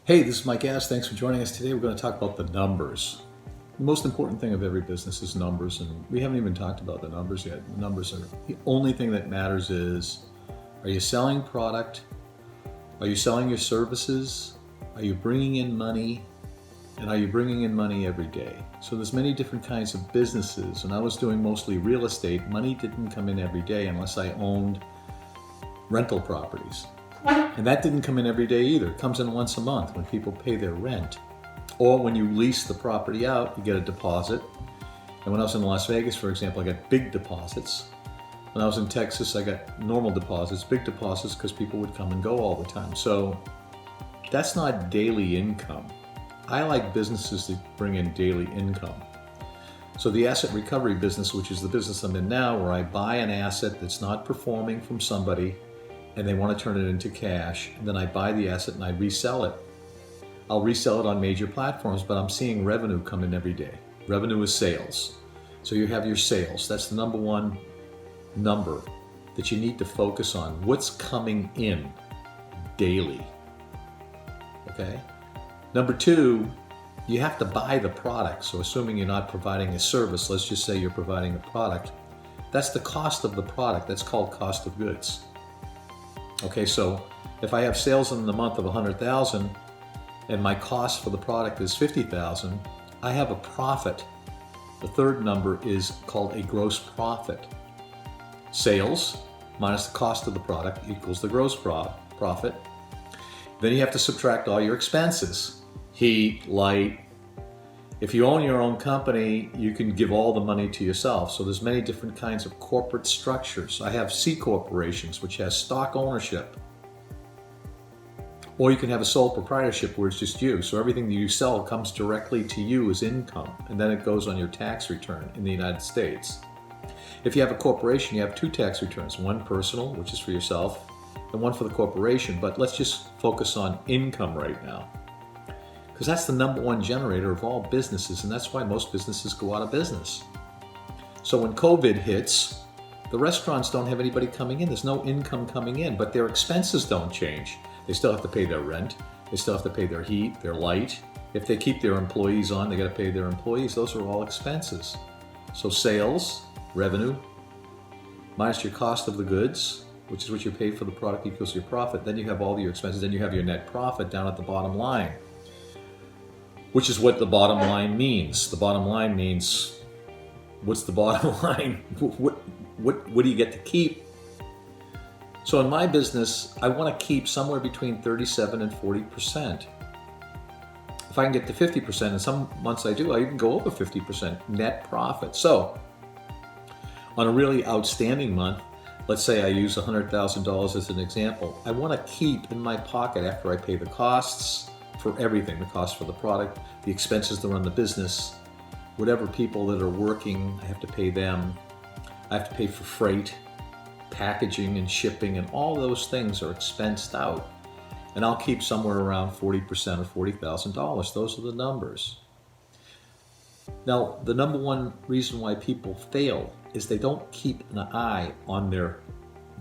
Hey, this is Mike Addis. Thanks for joining us today. We're going to talk about the numbers. The most important thing of every business is numbers, and we haven't even talked about the numbers yet. The numbers are the only thing that matters is, are you selling product? Are you selling your services? Are you bringing in money? And are you bringing in money every day? So there's many different kinds of businesses, and I was doing mostly real estate. Money didn't come in every day unless I owned rental properties. And that didn't come in every day either. It comes in once a month when people pay their rent. Or when you lease the property out, you get a deposit. And when I was in Las Vegas, for example, I got big deposits. When I was in Texas, I got normal deposits, big deposits, because people would come and go all the time. So that's not daily income. I like businesses that bring in daily income. So the asset recovery business, which is the business I'm in now, where I buy an asset that's not performing from somebody, and they want to turn it into cash, and then I buy the asset and I resell it. I'll resell it on major platforms, but I'm seeing revenue come in every day. Revenue is sales. So you have your sales. That's the number one number that you need to focus on. What's coming in daily? Okay? Number two, you have to buy the product. So assuming you're not providing a service, let's just say you're providing a product. That's the cost of the product. That's called cost of goods. Okay, so if I have sales in the month of 100,000 and my cost for the product is 50,000, I have a profit. The third number is called a gross profit. Sales minus the cost of the product equals the gross profit. Then you have to subtract all your expenses. Heat, light. If you own your own company, you can give all the money to yourself. So there's many different kinds of corporate structures. I have C corporations, which has stock ownership. Or you can have a sole proprietorship where it's just you. So everything that you sell comes directly to you as income, and then it goes on your tax return in the United States. If you have a corporation, you have two tax returns, one personal, which is for yourself, and one for the corporation. But let's just focus on income right now, because that's the number one generator of all businesses, and that's why most businesses go out of business. So when COVID hits, the restaurants don't have anybody coming in. There's no income coming in, but their expenses don't change. They still have to pay their rent. They still have to pay their heat, their light. If they keep their employees on, they got to pay their employees. Those are all expenses. So sales, revenue, minus your cost of the goods, which is what you paid for the product equals your profit. Then you have all your expenses. Then you have your net profit down at the bottom line, which is what the bottom line means. The bottom line means, what's the bottom line? What do you get to keep? So in my business, I want to keep somewhere between 37 and 40%. If I can get to 50%, and some months I do, I even go over 50% net profit. So on a really outstanding month, let's say I use $100,000 as an example, I want to keep in my pocket, after I pay the costs for everything, the cost for the product, the expenses to run the business, whatever people that are working, I have to pay them. I have to pay for freight, packaging and shipping, and all those things are expensed out. And I'll keep somewhere around 40% or $40,000. Those are the numbers. Now, the number one reason why people fail is they don't keep an eye on their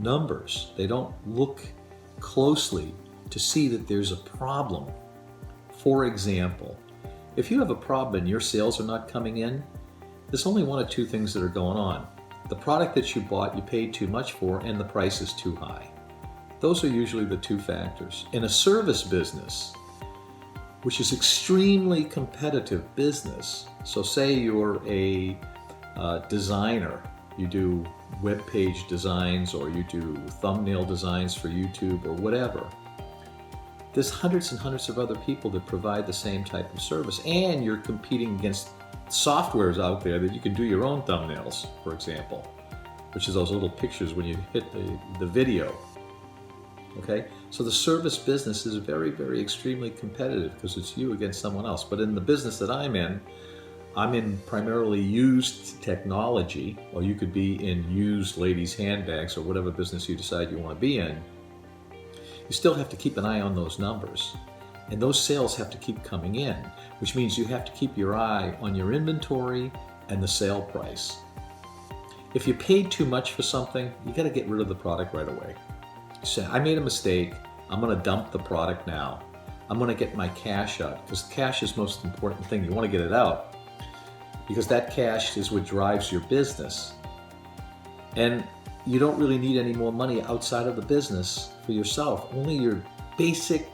numbers. They don't look closely to see that there's a problem. For example, if you have a problem and your sales are not coming in, there's only one of two things that are going on. The product that you bought, you paid too much for, and the price is too high. Those are usually the two factors. In a service business, which is extremely competitive business, so say you're a designer, you do web page designs, or you do thumbnail designs for YouTube or whatever. There's hundreds and hundreds of other people that provide the same type of service, and you're competing against softwares out there that you can do your own thumbnails, for example, which is those little pictures when you hit the video. Okay, so the service business is very, very extremely competitive because it's you against someone else. But in the business that I'm in primarily used technology, or you could be in used ladies' handbags or whatever business you decide you want to be in. You still have to keep an eye on those numbers. And those sales have to keep coming in, which means you have to keep your eye on your inventory and the sale price. If you paid too much for something, you got to get rid of the product right away. You say, I made a mistake. I'm going to dump the product now. I'm going to get my cash out, because cash is the most important thing. You want to get it out because that cash is what drives your business. And you don't really need any more money outside of the business for yourself, only your basic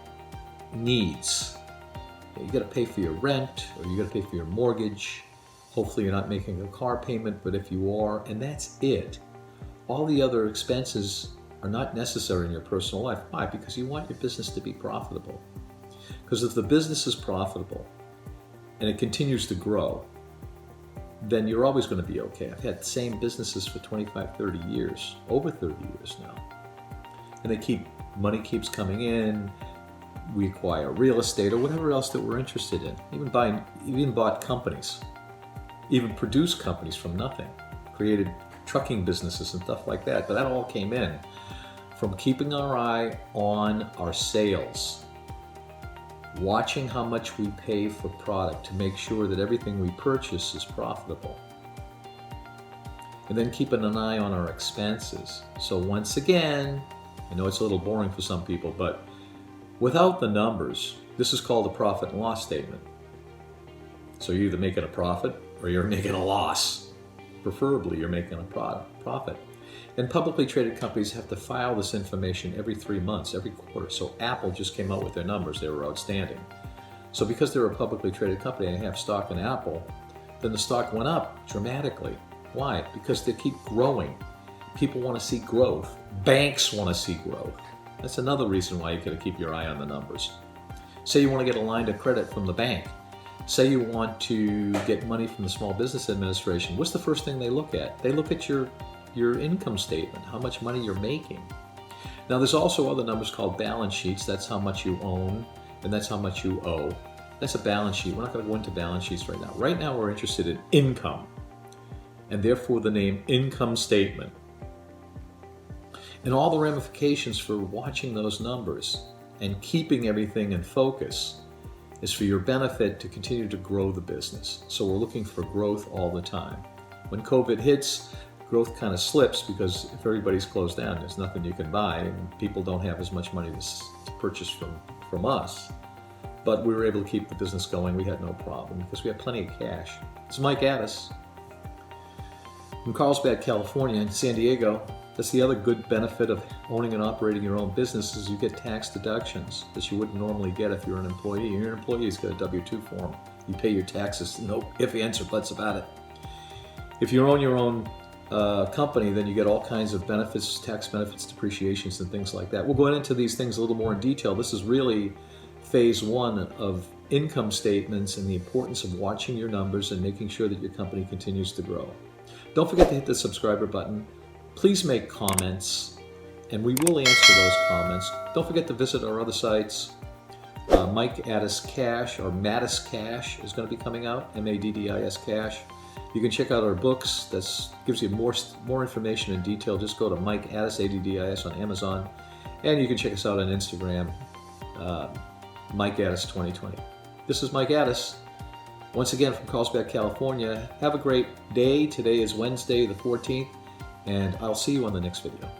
needs. You got to pay for your rent, or you got to pay for your mortgage. Hopefully you're not making a car payment, but if you are, and that's it. All the other expenses are not necessary in your personal life. Why? Because you want your business to be profitable. Because if the business is profitable and it continues to grow, then you're always going to be okay. I've had the same businesses for 25, 30 years, over 30 years now. And money keeps coming in. We acquire real estate or whatever else that we're interested in. Even bought companies, even produced companies from nothing, created trucking businesses and stuff like that. But that all came in from keeping our eye on our sales, watching how much we pay for product to make sure that everything we purchase is profitable, and then keeping an eye on our expenses. So once again, I know it's a little boring for some people, but without the numbers, this is called a profit and loss statement. So you're either making a profit or you're making a loss. Preferably you're making a profit. And publicly traded companies have to file this information every 3 months, every quarter. So Apple just came out with their numbers. They were outstanding. So because they're a publicly traded company and they have stock in Apple, then the stock went up dramatically. Why? Because they keep growing. People want to see growth. Banks want to see growth. That's another reason why you got to keep your eye on the numbers. Say you want to get a line of credit from the bank. Say you want to get money from the Small Business Administration. What's the first thing they look at? They look at your income statement, how much money you're making. Now there's also other numbers called balance sheets. That's how much you own and that's how much you owe. That's a balance sheet. We're not going to go into balance sheets right now. Right now we're interested in income, and therefore the name income statement. And all the ramifications for watching those numbers and keeping everything in focus is for your benefit to continue to grow the business. So we're looking for growth all the time. When COVID hits, growth kind of slips because if everybody's closed down, there's nothing you can buy and people don't have as much money to purchase from us. But we were able to keep the business going. We had no problem because we had plenty of cash. It's Mike Addis from Carlsbad, California, and San Diego. That's the other good benefit of owning and operating your own business is you get tax deductions that you wouldn't normally get if you're an employee. You're an employee, you've got a W-2 form. You pay your taxes, no ifs, ands, or buts about it. If you own your own company, then you get all kinds of benefits, tax benefits, depreciations, and things like that. We'll go into these things a little more in detail. This is really phase one of income statements and the importance of watching your numbers and making sure that your company continues to grow. Don't forget to hit the subscriber button. Please make comments, and we will answer those comments. Don't forget to visit our other sites. Mike Addis Cash, or Maddis Cash, is going to be coming out, M-A-D-D-I-S Cash. You can check out our books. That gives you more information in detail. Just go to Mike Addis, A-D-D-I-S, on Amazon. And you can check us out on Instagram, Mike Addis 2020. This is Mike Addis, once again from Carlsbad, California. Have a great day. Today is Wednesday the 14th. And I'll see you on the next video.